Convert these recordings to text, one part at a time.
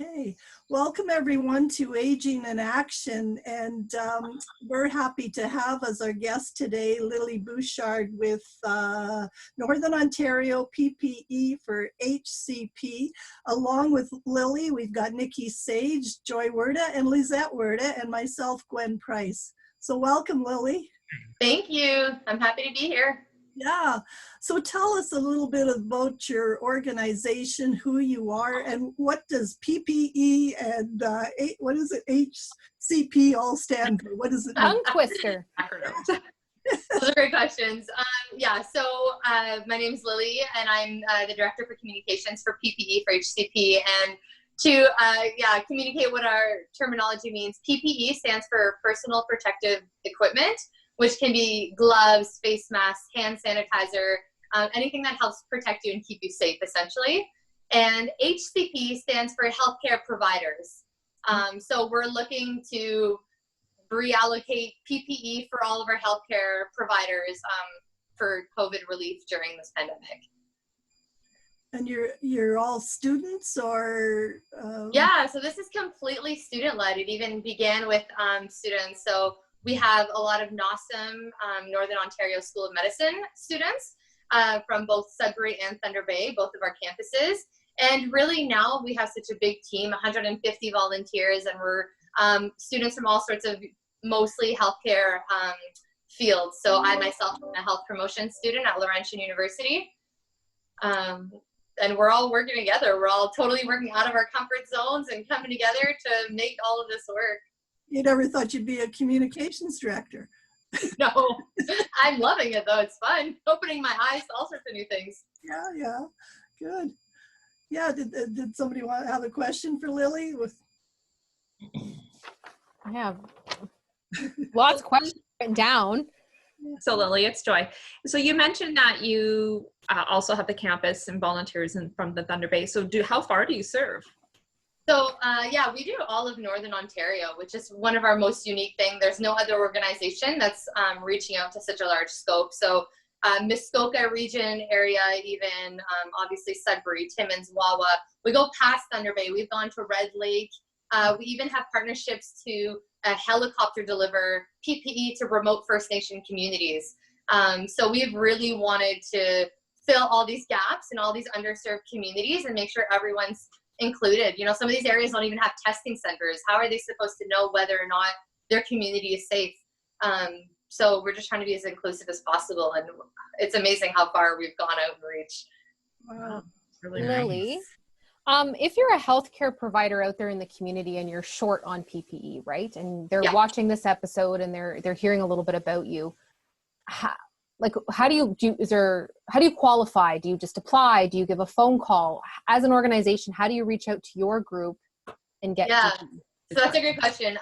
Okay, welcome everyone to Aging in Action, and we're happy to have as our guest today Lily Bouchard with Northern Ontario PPE for HCP. Along with Lily, we've got Nikki Sage, Joy Wirta, and Lisette Wirta, and myself, Gwen Price. So welcome, Lily. Thank you. I'm happy to be here. Yeah, so tell us a little bit about your organization, who you are, and what does PPE and what is it, HCP all stand for? What is it? Tongue twister. Those are great questions. So my name is Lily, and I'm the Director for Communications for PPE for HCP. And to communicate what our terminology means, PPE stands for Personal Protective Equipment, which can be gloves, face masks, hand sanitizer, anything that helps protect you and keep you safe, essentially. And HCP stands for Healthcare Providers. So we're looking to reallocate PPE for all of our healthcare providers for COVID relief during this pandemic. And you're all students, or? Yeah, so this is completely student-led. It even began with students. So we have a lot of NOSM, Northern Ontario School of Medicine students from both Sudbury and Thunder Bay, both of our campuses. And really now we have such a big team, 150 volunteers, and we're students from all sorts of mostly healthcare fields. So I myself am a health promotion student at Laurentian University. And we're all working together. We're all totally working out of our comfort zones and coming together to make all of this work. You never thought you'd be a communications director? No, I'm loving it though. It's fun. Opening my eyes to all sorts of new things. Yeah, good. Yeah, did somebody want to have a question for Lily? I have lots of questions written down. So Lily, it's Joy. So you mentioned that you also have the campus and volunteers from the Thunder Bay. So how far do you serve? So we do all of Northern Ontario, which is one of our most unique things. There's no other organization that's reaching out to such a large scope. So Muskoka region area, even obviously Sudbury, Timmins, Wawa. We go past Thunder Bay. We've gone to Red Lake. We even have partnerships to helicopter deliver PPE to remote First Nation communities. So we've really wanted to fill all these gaps in all these underserved communities and make sure everyone's included. You know, some of these areas don't even have testing centers. How are they supposed to know whether or not their community is safe? So we're just trying to be as inclusive as possible, and it's amazing how far we've gone out and reached. Wow, really Lily, nice. If you're a healthcare provider out there in the community and you're short on PPE, right, and they're watching this episode and they're hearing a little bit about you, how do you qualify? Do you just apply? Do you give a phone call? As an organization, how do you reach out to your group and get PPE? So that's a great question.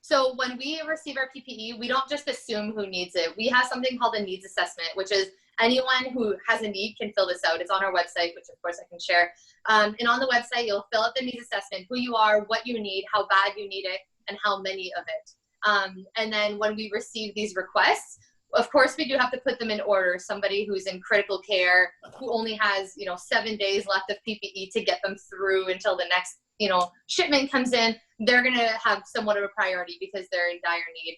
So when we receive our PPE, we don't just assume who needs it. We have something called a needs assessment, which is anyone who has a need can fill this out. It's on our website, which of course I can share. And on the website, you'll fill out the needs assessment, who you are, what you need, how bad you need it, and how many of it. And then when we receive these requests, of course, we do have to put them in order. Somebody who's in critical care, who only has, 7 days left of PPE to get them through until the next, shipment comes in, they're going to have somewhat of a priority because they're in dire need.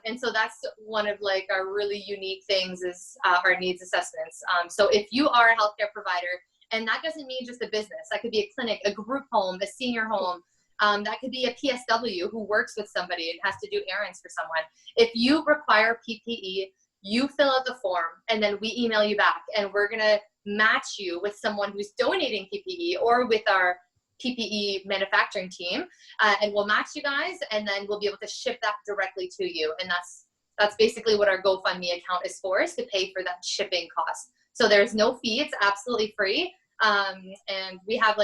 And so that's one of our really unique things is our needs assessments. So if you are a healthcare provider, and that doesn't mean just a business, that could be a clinic, a group home, a senior home, that could be a PSW who works with somebody and has to do errands for someone. If you require PPE, you fill out the form and then we email you back, and we're going to match you with someone who's donating PPE or with our PPE manufacturing team, and we'll match you guys, and then we'll be able to ship that directly to you. And that's basically what our GoFundMe account is for, is to pay for that shipping cost. So there's no fee. It's absolutely free. And we have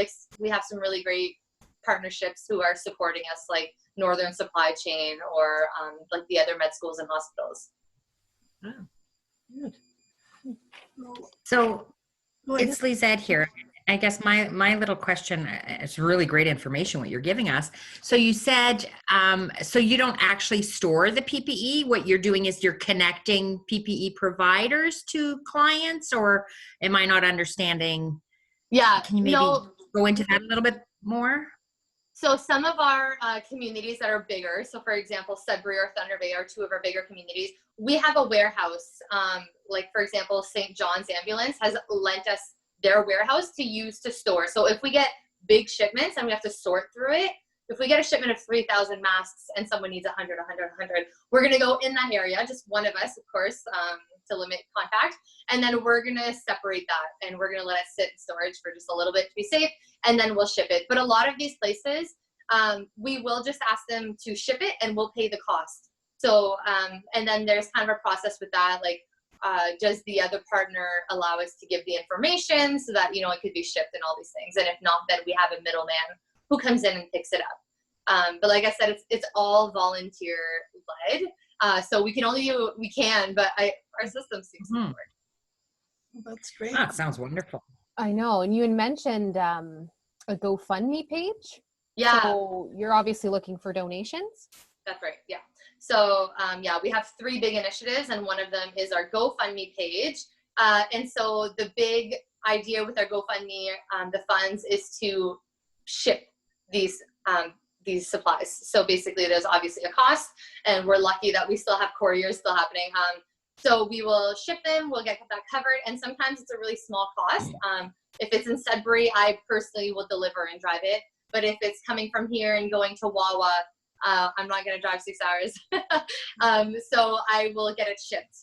some really great partnerships who are supporting us, like Northern Supply Chain or the other med schools and hospitals. Good. So it's Lisette here. I guess my little question, it's really great information what you're giving us. So you said, so you don't actually store the PPE. What you're doing is you're connecting PPE providers to clients, or am I not understanding? Yeah. Can you maybe go into that a little bit more? So some of our communities that are bigger, so for example, Sudbury or Thunder Bay are two of our bigger communities. We have a warehouse, like for example, St. John's Ambulance has lent us their warehouse to use to store. So if we get big shipments and we have to sort through it, if we get a shipment of 3,000 masks and someone needs 100, we're going to go in that area, just one of us, of course, to limit contact. And then we're going to separate that and we're going to let it sit in storage for just a little bit to be safe. And then we'll ship it. But a lot of these places, we will just ask them to ship it and we'll pay the cost. So, and then there's kind of a process with that. Like, does the other partner allow us to give the information so that, you know, it could be shipped and all these things. And if not, then we have a middleman who comes in and picks it up. But like I said, it's all volunteer led. So we can only do what we can, but our system seems to work. That's great. That sounds wonderful. I know. And you had mentioned a GoFundMe page. Yeah. So you're obviously looking for donations. That's right. Yeah. So yeah, we have 3 big initiatives, and one of them is our GoFundMe page. And so the big idea with our GoFundMe, the funds, is to ship these supplies. So basically, there's obviously a cost, and we're lucky that we still have couriers still happening. So we will ship them. We'll get that covered, and sometimes it's a really small cost. If it's in Sudbury, I personally will deliver and drive it. But if it's coming from here and going to Wawa, I'm not going to drive 6 hours. So I will get it shipped.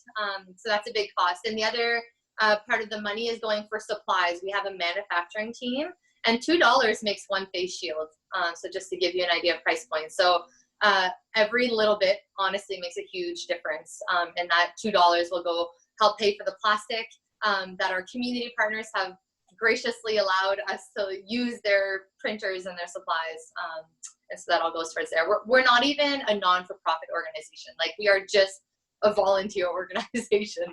So that's a big cost. And the other part of the money is going for supplies. We have a manufacturing team, and $2 makes 1 face shield. So just to give you an idea of price points. So every little bit honestly makes a huge difference. And that $2 will go help pay for the plastic that our community partners have graciously allowed us to use their printers and their supplies. And so that all goes towards there. We're not even a non-for-profit organization. Like, we are just a volunteer organization.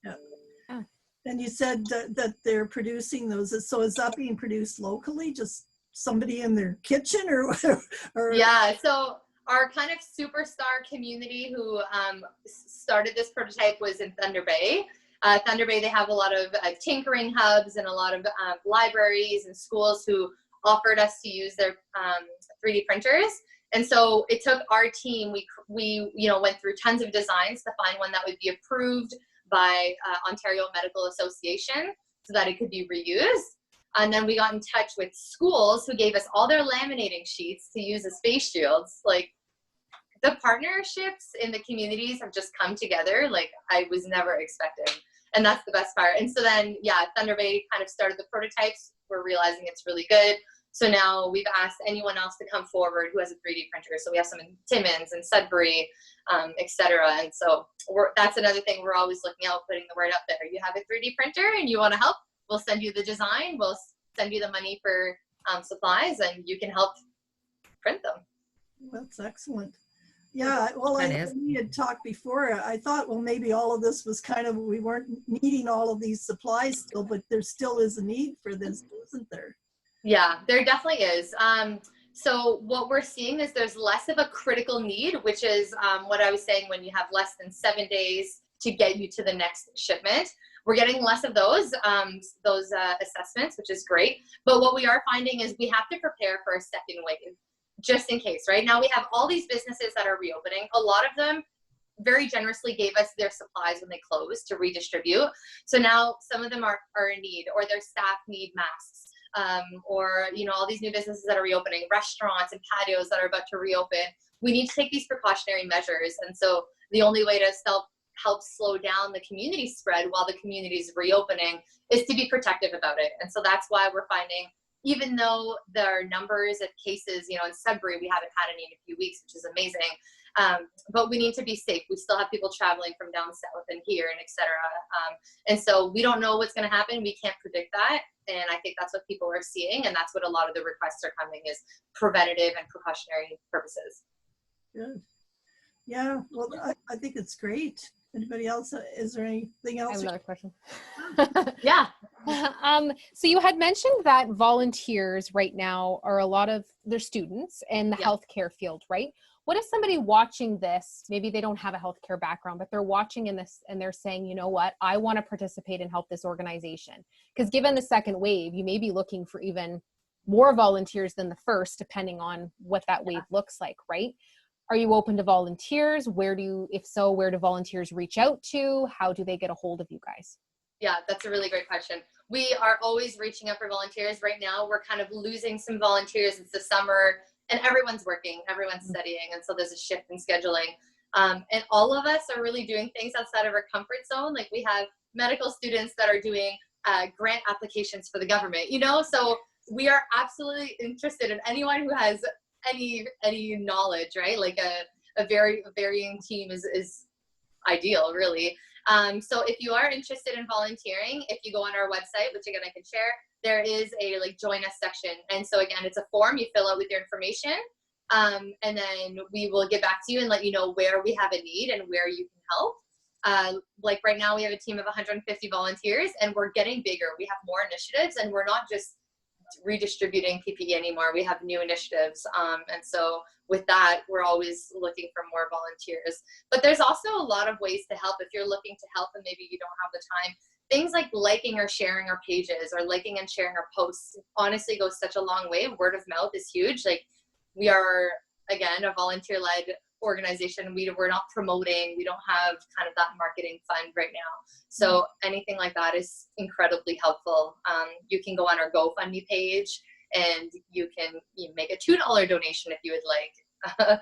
Yeah. And you said that they're producing those. So is that being produced locally? Just somebody in their kitchen or? Yeah. So our kind of superstar community who started this prototype was in Thunder Bay. Thunder Bay, they have a lot of tinkering hubs and a lot of libraries and schools who offered us to use their 3D printers. And so it took our team, we went through tons of designs to find one that would be approved by Ontario Medical Association so that it could be reused. And then we got in touch with schools who gave us all their laminating sheets to use as face shields. Like, the partnerships in the communities have just come together like I was never expecting. And that's the best part. And so then, yeah, Thunder Bay kind of started the prototypes. We're realizing it's really good. So now we've asked anyone else to come forward who has a 3D printer. So we have some in Timmins and Sudbury, et cetera. And so that's another thing we're always looking out, putting the word out there. You have a 3D printer and you want to help, we'll send you the design. We'll send you the money for supplies, and you can help print them. That's excellent. Yeah, well, we had talked before. I thought, well, maybe all of this was kind of, we weren't needing all of these supplies still, but there still is a need for this, isn't there? Yeah, there definitely is. So what we're seeing is there's less of a critical need, which is what I was saying, when you have less than 7 days to get you to the next shipment. We're getting less of those assessments, which is great. But what we are finding is we have to prepare for a second wave, just in case. Right now we have all these businesses that are reopening. A lot of them very generously gave us their supplies when they closed to redistribute. So now some of them are in need, or their staff need masks. Or, all these new businesses that are reopening, restaurants and patios that are about to reopen. We need to take these precautionary measures. And so the only way to help slow down the community spread while the community is reopening is to be protective about it. And so that's why we're finding, even though there are numbers of cases, in Sudbury, we haven't had any in a few weeks, which is amazing. But we need to be safe. We still have people traveling from down south and here and et cetera. And so we don't know what's going to happen. We can't predict that. And I think that's what people are seeing. And that's what a lot of the requests are coming, is preventative and precautionary purposes. Good. Yeah, well, I think it's great. Anybody else? Is there anything else? I have another question. Yeah. So you had mentioned that volunteers right now are a lot of their students in the healthcare field, right? What if somebody watching this, maybe they don't have a healthcare background, but they're watching in this and they're saying, you know what, I want to participate and help this organization? Because given the second wave, you may be looking for even more volunteers than the first, depending on what that wave looks like, right? Are you open to volunteers? If so, where do volunteers reach out to? How do they get a hold of you guys? Yeah, that's a really great question. We are always reaching out for volunteers. Right now, we're kind of losing some volunteers. It's the summer and everyone's working, everyone's studying. And so there's a shift in scheduling. And all of us are really doing things outside of our comfort zone. Like we have medical students that are doing grant applications for the government, so we are absolutely interested in anyone who has any knowledge, right? Like a varying team is ideal, really. So if you are interested in volunteering, if you go on our website, which again I can share, there is a join us section. And so again, it's a form you fill out with your information. And then we will get back to you and let you know where we have a need and where you can help. Like right now we have a team of 150 volunteers and we're getting bigger. We have more initiatives and we're not just redistributing PPE anymore. We have new initiatives. And so with that, we're always looking for more volunteers. But there's also a lot of ways to help if you're looking to help and maybe you don't have the time. Things like liking or sharing our pages or liking and sharing our posts honestly goes such a long way. Word of mouth is huge. Like we are, again, a volunteer-led organization. We're not promoting. We don't have kind of that marketing fund right now. So anything like that is incredibly helpful. You can go on our GoFundMe page and you make a $2 donation if you would like.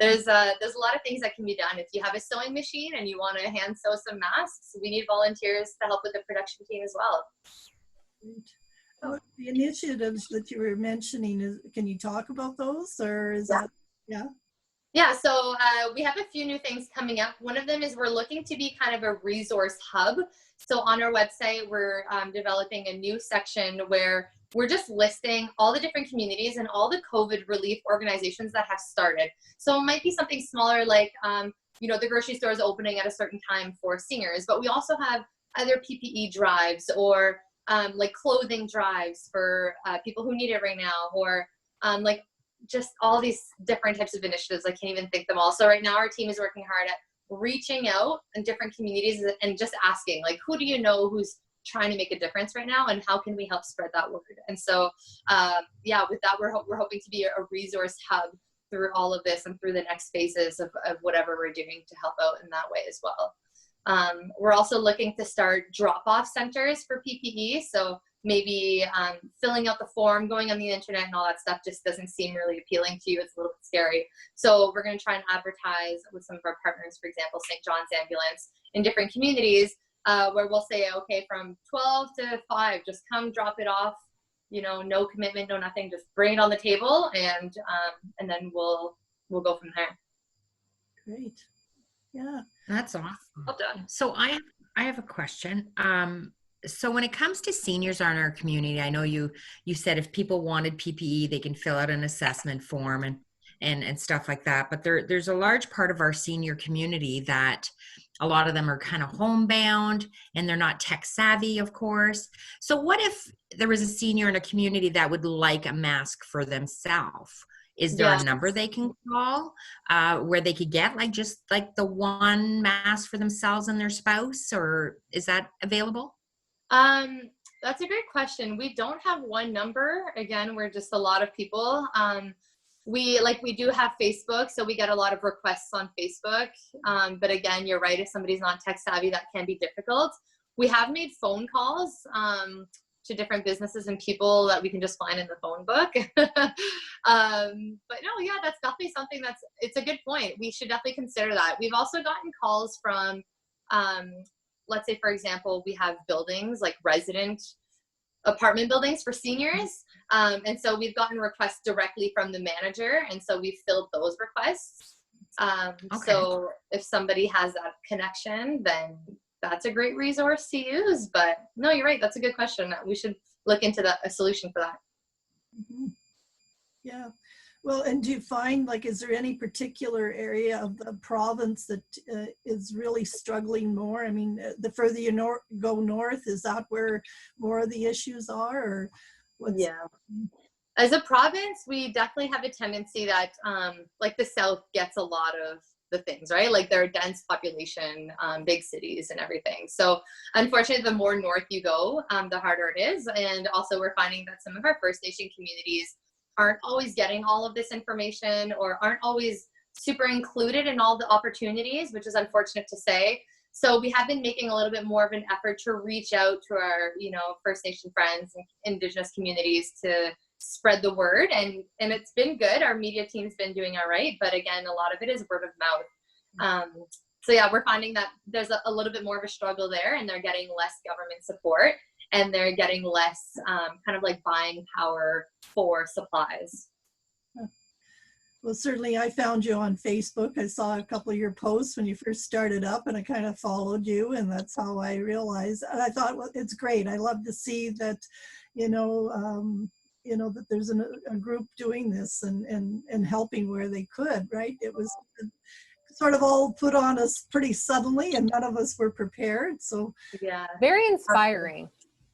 There's a lot of things that can be done. If you have a sewing machine and you want to hand sew some masks, we need volunteers to help with the production team as well. Well, the initiatives that you were mentioning, can you talk about those, or is that, yeah? Yeah, so we have a few new things coming up. One of them is we're looking to be kind of a resource hub. So on our website, we're developing a new section where we're just listing all the different communities and all the COVID relief organizations that have started. So it might be something smaller like, the grocery store is opening at a certain time for seniors, but we also have other PPE drives or like clothing drives for people who need it right now, or like just all these different types of initiatives. I can't even think them all. So right now our team is working hard at reaching out in different communities and just asking, like, who do you know who's trying to make a difference right now, and how can we help spread that word? And so with that, we're hoping to be a resource hub through all of this and through the next phases of whatever we're doing to help out in that way as well. We're also looking to start drop-off centers for PPE. So maybe filling out the form, going on the internet and all that stuff just doesn't seem really appealing to you. It's a little bit scary. So we're going to try and advertise with some of our partners, for example, St. John's Ambulance, in different communities where we'll say, okay, from 12 to 5, just come drop it off, no commitment, no nothing, just bring it on the table, and then we'll go from there. Great. Yeah. That's awesome. Well done. So I have a question. So when it comes to seniors in our community, I know you said if people wanted PPE, they can fill out an assessment form and stuff like that. But there's a large part of our senior community that a lot of them are kind of homebound and they're not tech savvy, of course. So what if there was a senior in a community that would like a mask for themselves? Is there a number they can call where they could get just the one mask for themselves and their spouse, or is that available? That's a great question. We don't have one number. Again, we're just a lot of people. We do have Facebook, so we get a lot of requests on Facebook. But again, you're right. If somebody's not tech savvy, that can be difficult. We have made phone calls to different businesses and people that we can just find in the phone book. But no, yeah, that's definitely something it's a good point. We should definitely consider that. We've also gotten calls from, let's say, for example, we have buildings like resident apartment buildings for seniors. And so we've gotten requests directly from the manager. And so we've filled those requests. So if somebody has that connection, then that's a great resource to use. But no, you're right. That's a good question. We should look into a solution for that. Mm-hmm. Yeah. Well, and do you find, is there any particular area of the province that is really struggling more? I mean, the further you go north, is that where more of the issues are? Or as a province, we definitely have a tendency that, the South gets a lot of the things, right? Like they're a dense population, big cities and everything. So unfortunately, the more north you go, the harder it is. And also we're finding that some of our First Nation communities aren't always getting all of this information or aren't always super included in all the opportunities, which is unfortunate to say. So we have been making a little bit more of an effort to reach out to our, First Nation friends and Indigenous communities to spread the word. And it's been good. Our media team's been doing all right. But again, a lot of it is word of mouth. So yeah, we're finding that there's a little bit more of a struggle there, and they're getting less government support, and they're getting less kind of like buying power for supplies. Well, certainly I found you on Facebook. I saw a couple of your posts when you first started up, and I kind of followed you, and that's how I realized. And I thought, well, it's great. I love to see that, that there's a group doing this and helping where they could, right? It was sort of all put on us pretty suddenly, and none of us were prepared. So yeah, very inspiring.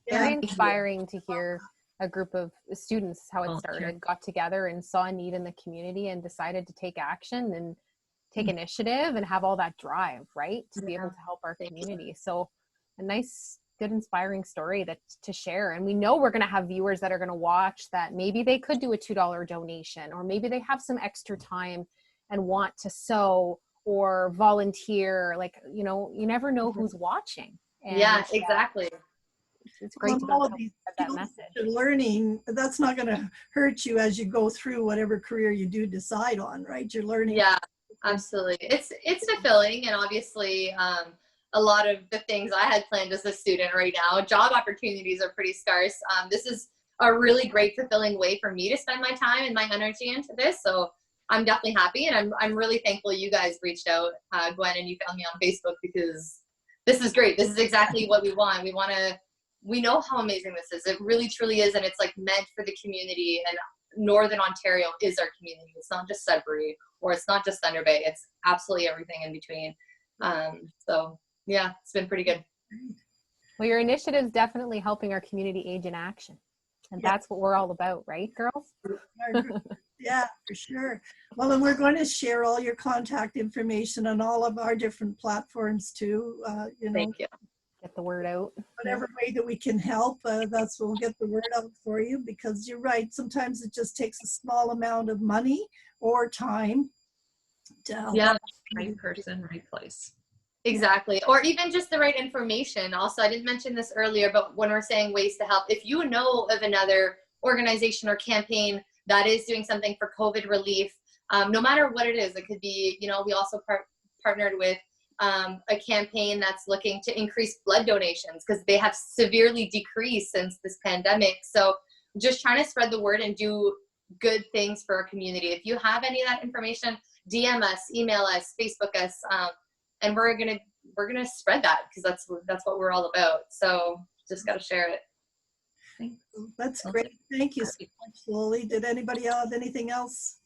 Yeah. Very inspiring to hear a group of students, how it started, got together and saw a need in the community and decided to take action and take initiative and have all that drive, right? To be able to help our community. So a nice, good, inspiring story to share. And we know we're going to have viewers that are going to watch that maybe they could do a $2 donation, or maybe they have some extra time and want to sew or volunteer. Like, you never know who's watching. And, yeah, exactly. It's great to all of know these that skills message. that you're learning, that's not going to hurt you as you go through whatever career you do decide on, right? You're learning. Yeah, absolutely. It's fulfilling, and obviously a lot of the things I had planned as a student right now, job opportunities are pretty scarce. This is a really great fulfilling way for me to spend my time and my energy into this. So I'm definitely happy, and I'm really thankful you guys reached out, Gwen, and you found me on Facebook, because this is great. This is exactly what we want. We know how amazing this is. It really truly is, and it's like meant for the community, and Northern Ontario is our community. It's not just Sudbury, or it's not just Thunder Bay. It's absolutely everything in between. So yeah, it's been pretty good. Well, your initiative is definitely helping our community age in action. And that's what we're all about, right, girls? Yeah, for sure. Well, and we're going to share all your contact information on all of our different platforms too. Thank you. Get the word out. Whatever way that we can help, we'll get the word out for you, because you're right. Sometimes it just takes a small amount of money or time to help. Yeah, Right person, right place. exactly. Or even just the right information. Also, I didn't mention this earlier, but when we're saying ways to help, if you know of another organization or campaign that is doing something for COVID relief, no matter what it is, it could be, we also partnered with a campaign that's looking to increase blood donations, because they have severely decreased since this pandemic. So just trying to spread the word and do good things for our community. If you have any of that information, DM us, email us, Facebook us, and we're gonna spread that, because that's what we're all about. So just got to share it. That's great. Thank you so much, Lily. Did anybody have anything else?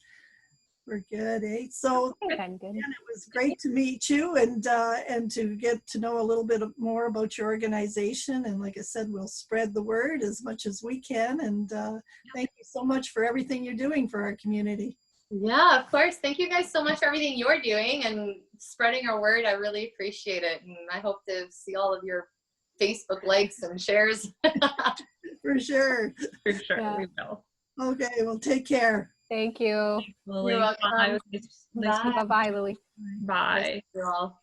We're good, eh? So I'm good. again, it was great to meet you and to get to know a little bit more about your organization. And like I said, we'll spread the word as much as we can. And thank you so much for everything you're doing for our community. Yeah, of course. Thank you guys so much for everything you're doing and spreading our word. I really appreciate it. And I hope to see all of your Facebook likes and shares. For sure. For sure, Yeah. we will. Okay, well, take care. Thank you. Lily, You're welcome. bye. It was nice to meet you. Bye-bye, Lily. Bye. Thank you all.